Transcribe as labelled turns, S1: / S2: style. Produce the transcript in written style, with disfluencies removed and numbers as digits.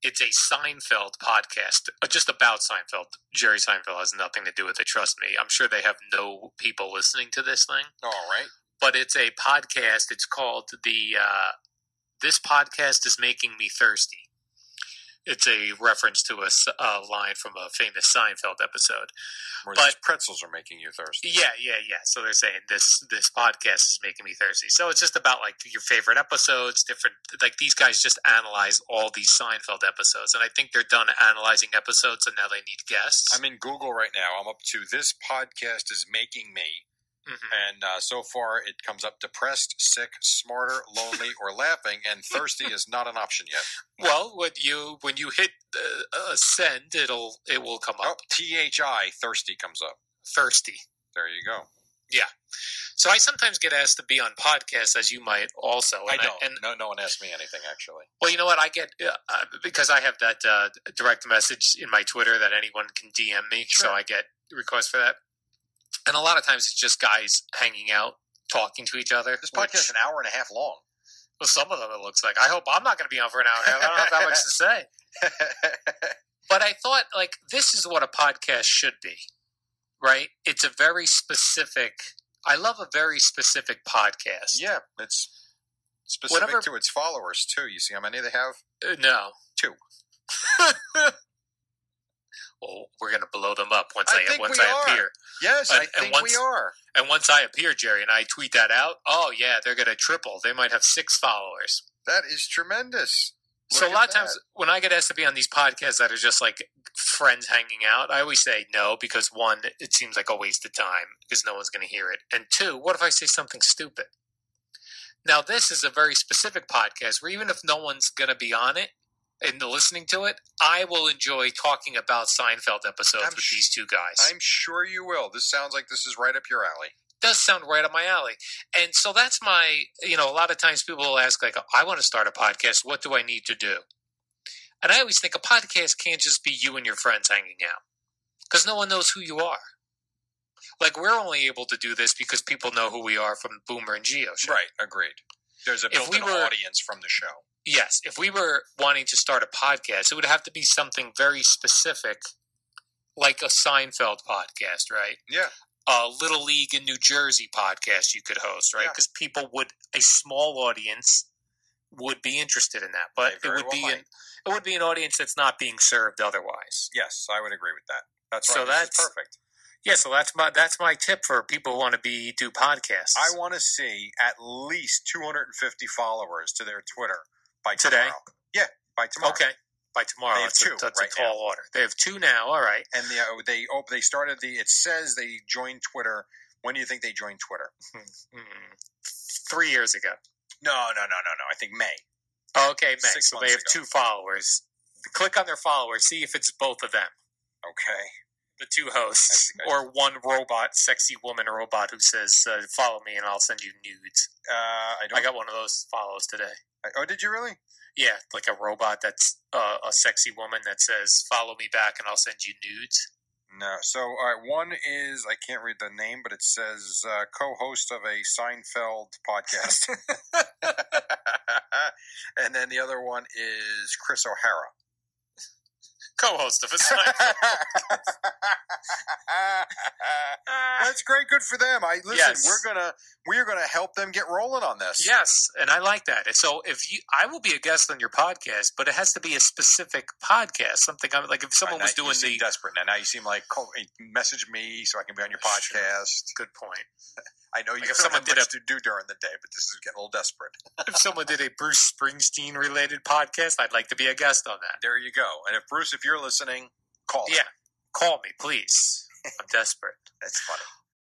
S1: it's a Seinfeld podcast, just about Seinfeld. Jerry Seinfeld has nothing to do with it. Trust me. I'm sure they have no people listening to this thing.
S2: All right.
S1: But it's a podcast. It's called This Podcast is Making Me Thirsty. It's a reference to a line from a famous Seinfeld episode.
S2: Where these pretzels are making you thirsty.
S1: Yeah. So they're saying this podcast is making me thirsty. So it's just about like your favorite episodes, different, like these guys just analyze all these Seinfeld episodes. And I think they're done analyzing episodes and now they need guests.
S2: I'm in Google right now. I'm up to This Podcast is Making Me. Mm-hmm. And so far it comes up depressed, sick, smarter, lonely, or laughing, and thirsty is not an option yet.
S1: Well, when you hit send, it will come up.
S2: THI, thirsty comes up.
S1: Thirsty.
S2: There you go.
S1: Yeah. So I sometimes get asked to be on podcasts, as you might also.
S2: I don't. No one asks me anything, actually.
S1: Well, you know what? I get, because I have that direct message in my Twitter that anyone can DM me, sure. So I get requests for that. And a lot of times it's just guys hanging out, talking to each other.
S2: This podcast is an hour and a half long.
S1: Well, some of them it looks like. I hope I'm not going to be on for an hour and a half. I don't have that much to say. But I thought, like, this is what a podcast should be, right? It's a very specific – I love a very specific podcast.
S2: Yeah, it's specific to its followers, too. You see how many they have?
S1: No.
S2: 2.
S1: Well, we're going to blow them up once I appear.
S2: Yes, I think we are.
S1: And once I appear, Jerry, and I tweet that out, oh, yeah, they're going to triple. They might have 6 followers.
S2: That is tremendous.
S1: So a lot of times when I get asked to be on these podcasts that are just like friends hanging out, I always say no because, 1, it seems like a waste of time because no one's going to hear it. And 2, what if I say something stupid? Now, this is a very specific podcast where even if no one's going to be on it, and listening to it, I will enjoy talking about Seinfeld episodes with these two guys.
S2: I'm sure you will. This sounds like this is right up your alley.
S1: It does sound right up my alley. And so that's my, a lot of times people will ask, like, I want to start a podcast. What do I need to do? And I always think a podcast can't just be you and your friends hanging out because no one knows who you are. Like, we're only able to do this because people know who we are from Boomer and Geo show.
S2: Right, agreed. There's a built-in audience from the show.
S1: Yes, if we were wanting to start a podcast, it would have to be something very specific, like a Seinfeld podcast, right?
S2: Yeah.
S1: A Little League in New Jersey podcast you could host, right? Because a small audience would be interested in that, but it would be an audience that's not being served otherwise.
S2: Yes, I would agree with that. That's right.
S1: So that's
S2: perfect.
S1: Yeah, so that's my tip for people who want to do podcasts.
S2: I want to see at least 250 followers to their Twitter. By
S1: today?
S2: Tomorrow. Yeah, by tomorrow.
S1: Okay, by tomorrow.
S2: They have 2
S1: that's
S2: right
S1: a tall order. They have 2 now. All right.
S2: And they started it says they joined Twitter. When do you think they joined Twitter?
S1: 3 years ago.
S2: No. I think May.
S1: Oh, okay, May.
S2: 6
S1: so they have
S2: ago.
S1: 2 followers. Click on their followers. See if it's both of them.
S2: Okay.
S1: The 2 hosts, or one sexy woman robot who says, "Follow me, and I'll send you nudes." I got one of those follows today.
S2: Oh, did you really?
S1: Yeah, like a robot that's a sexy woman that says, "Follow me back, and I'll send you nudes."
S2: No. So, all right, one is, I can't read the name, but it says co-host of a Seinfeld podcast. And then the other one is Chris O'Hara.
S1: Co-host of a Seinfeld.
S2: That's great. Good for them.
S1: Yes.
S2: we're gonna help them get rolling on this.
S1: Yes, and I like that. And so I will be a guest on your podcast, but it has to be a specific podcast. Something like if someone was doing
S2: you seem desperate now. Now you seem like message me so I can be on your podcast.
S1: Good point.
S2: I know you have much to do during the day, but this is getting a little desperate.
S1: If someone did a Bruce Springsteen related podcast, I'd like to be a guest on that.
S2: There you go. And if Bruce, if you're listening, call me.
S1: Yeah, call me, please. I'm desperate.
S2: That's funny.